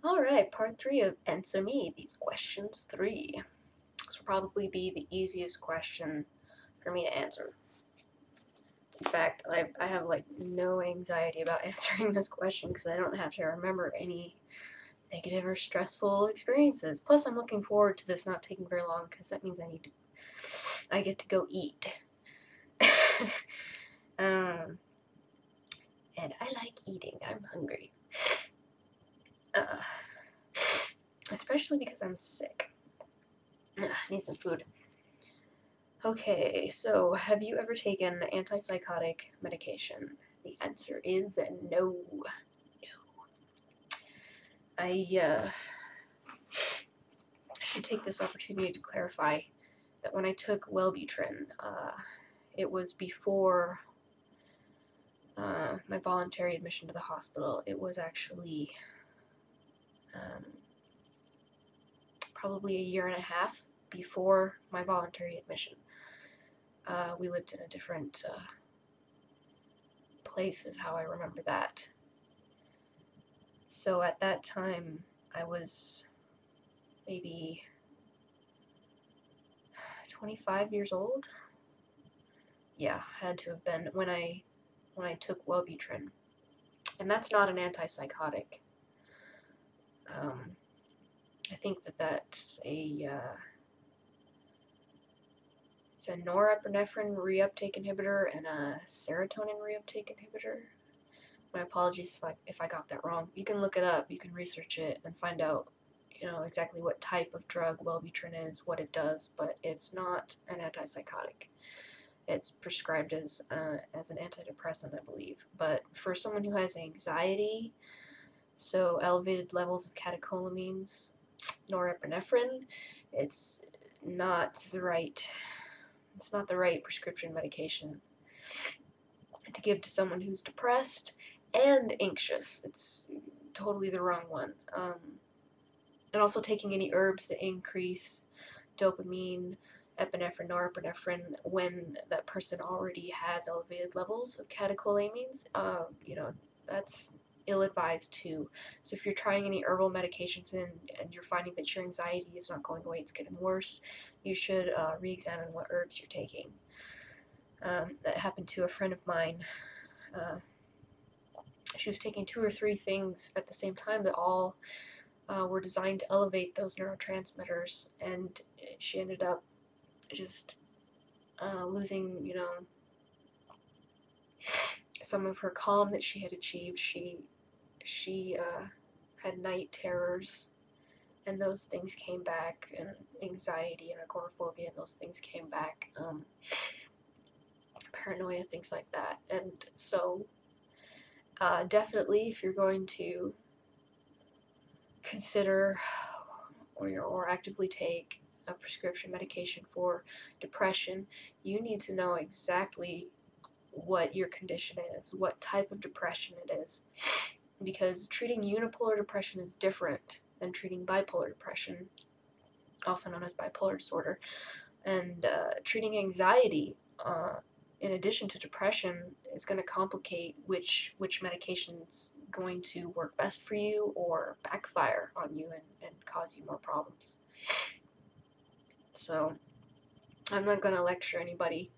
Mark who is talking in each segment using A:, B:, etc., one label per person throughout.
A: Alright, part 3 of Answer Me These Questions 3. This will probably be the easiest question for me to answer. In fact, I have like no anxiety about answering this question because I don't have to remember any negative or stressful experiences. Plus, I'm looking forward to this not taking very long because that means I get to go eat. And I like eating. I'm hungry. Especially because I'm sick. I need some food. Okay, so have you ever taken antipsychotic medication? The answer is no. No. I should take this opportunity to clarify that when I took Wellbutrin, it was before my voluntary admission to the hospital. It was actually probably a year and a half before my voluntary admission. We lived in a different place is how I remember that. So at that time, I was maybe 25 years old. Yeah, had to have been when I took Wellbutrin, and that's not an antipsychotic. I think that's it's a norepinephrine reuptake inhibitor and a serotonin reuptake inhibitor. My apologies if I got that wrong. You can look it up, you can research it and find out, exactly what type of drug Wellbutrin is, what it does, but it's not an antipsychotic. It's prescribed as an antidepressant, I believe. But for someone who has anxiety, so elevated levels of catecholamines, norepinephrine, it's not the right prescription medication to give to someone who's depressed and anxious. It's totally the wrong one. And also taking any herbs that increase dopamine, epinephrine, norepinephrine when that person already has elevated levels of catecholamines, that's ill-advised too. So if you're trying any herbal medications and you're finding that your anxiety is not going away, it's getting worse, you should re-examine what herbs you're taking. That happened to a friend of mine. She was taking 2 or 3 things at the same time that all were designed to elevate those neurotransmitters, and she ended up just losing, some of her calm that she had achieved. She had night terrors, and those things came back, and anxiety and agoraphobia, and those things came back, paranoia, things like that. And so definitely, if you're going to consider or actively take a prescription medication for depression, you need to know exactly what your condition is, what type of depression it is, because treating unipolar depression is different than treating bipolar depression, also known as bipolar disorder. And treating anxiety in addition to depression is going to complicate which medication's going to work best for you or backfire on you and cause you more problems. So I'm not going to lecture anybody.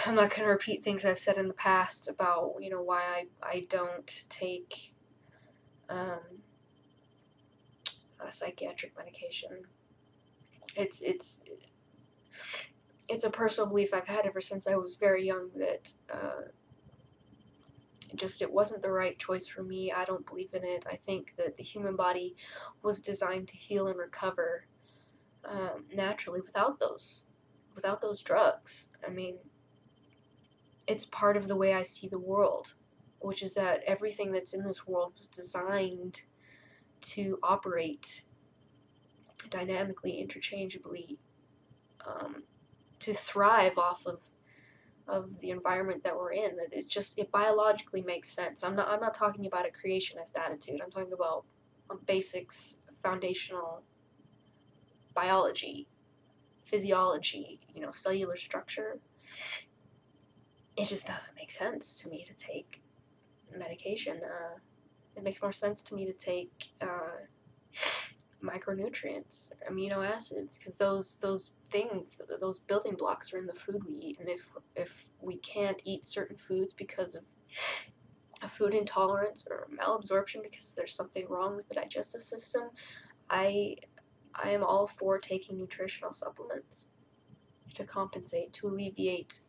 A: I'm not going to repeat things I've said in the past about, why I don't take a psychiatric medication. It's a personal belief I've had ever since I was very young that it wasn't the right choice for me. I don't believe in it. I think that the human body was designed to heal and recover naturally without those drugs. I mean, it's part of the way I see the world, which is that everything that's in this world was designed to operate dynamically, interchangeably, to thrive off of the environment that we're in. That it biologically makes sense. I'm not talking about a creationist attitude. I'm talking about basics, foundational biology, physiology, cellular structure. It just doesn't make sense to me to take medication It makes more sense to me to take micronutrients, amino acids, because those things, those building blocks are in the food we eat. And if we can't eat certain foods because of a food intolerance or malabsorption because there's something wrong with the digestive system, I am all for taking nutritional supplements to compensate, to alleviate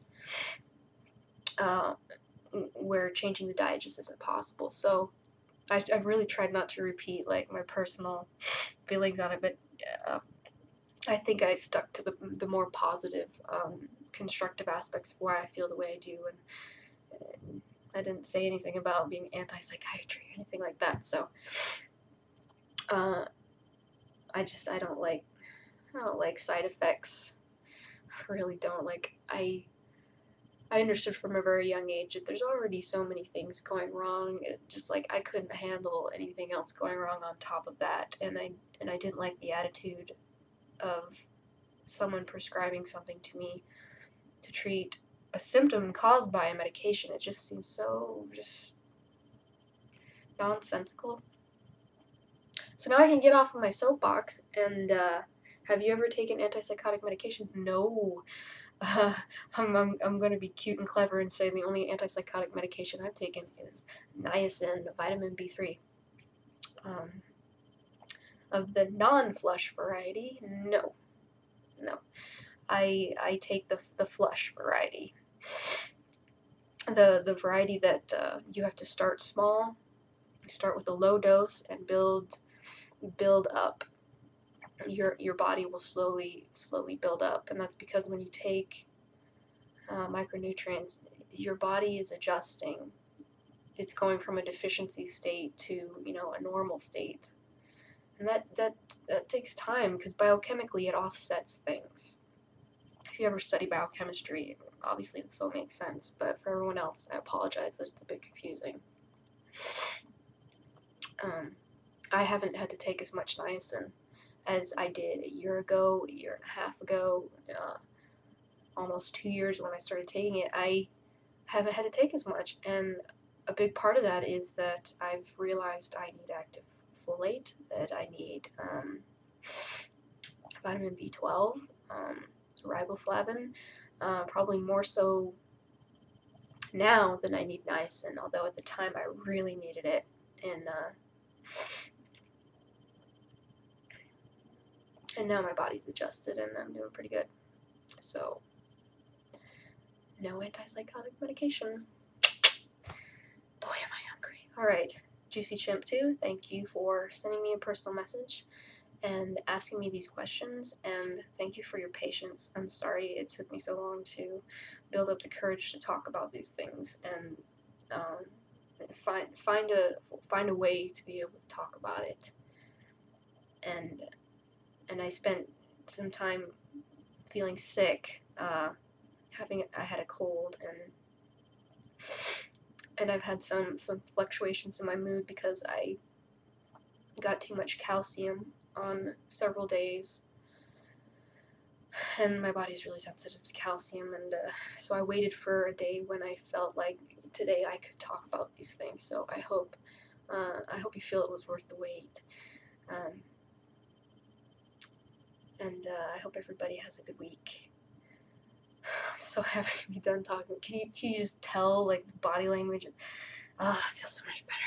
A: where changing the diet just isn't possible. So I've really tried not to repeat like my personal feelings on it, but I think I stuck to the more positive, constructive aspects of why I feel the way I do, and I didn't say anything about being anti-psychiatry or anything like that. So I don't like side effects. I really don't. Like I understood from a very young age that there's already so many things going wrong. It just like I couldn't handle anything else going wrong on top of that, and I didn't like the attitude of someone prescribing something to me to treat a symptom caused by a medication. It just seems so just nonsensical. So now I can get off of my soapbox. And have you ever taken antipsychotic medication? No. I'm going to be cute and clever and say the only antipsychotic medication I've taken is niacin, vitamin B3. Of the non-flush variety, no. I take the flush variety. The variety that you have to start small, start with a low dose and build up. Your body will slowly build up, and that's because when you take micronutrients, your body is adjusting. It's going from a deficiency state to a normal state, and that takes time because biochemically it offsets things. If you ever study biochemistry, obviously this all makes sense, but for everyone else, I apologize that it's a bit confusing. I haven't had to take as much niacin as I did a year ago, a year and a half ago, almost 2 years when I started taking it. I haven't had to take as much, and a big part of that is that I've realized I need active folate, that I need vitamin B12, riboflavin, probably more so now than I need niacin, although at the time I really needed it. And now my body's adjusted and I'm doing pretty good. So, no antipsychotic medication. Boy, am I hungry. Alright, Juicy Chimp 2, thank you for sending me a personal message and asking me these questions, and thank you for your patience. I'm sorry it took me so long to build up the courage to talk about these things and find a way to be able to talk about it. And I spent some time feeling sick. I had a cold, and I've had some fluctuations in my mood because I got too much calcium on several days, and my body's really sensitive to calcium, and so I waited for a day when I felt like today I could talk about these things. So I hope you feel it was worth the wait, and I hope everybody has a good week. I'm so happy to be done talking. Can you just tell, like, the body language? It feels so much better.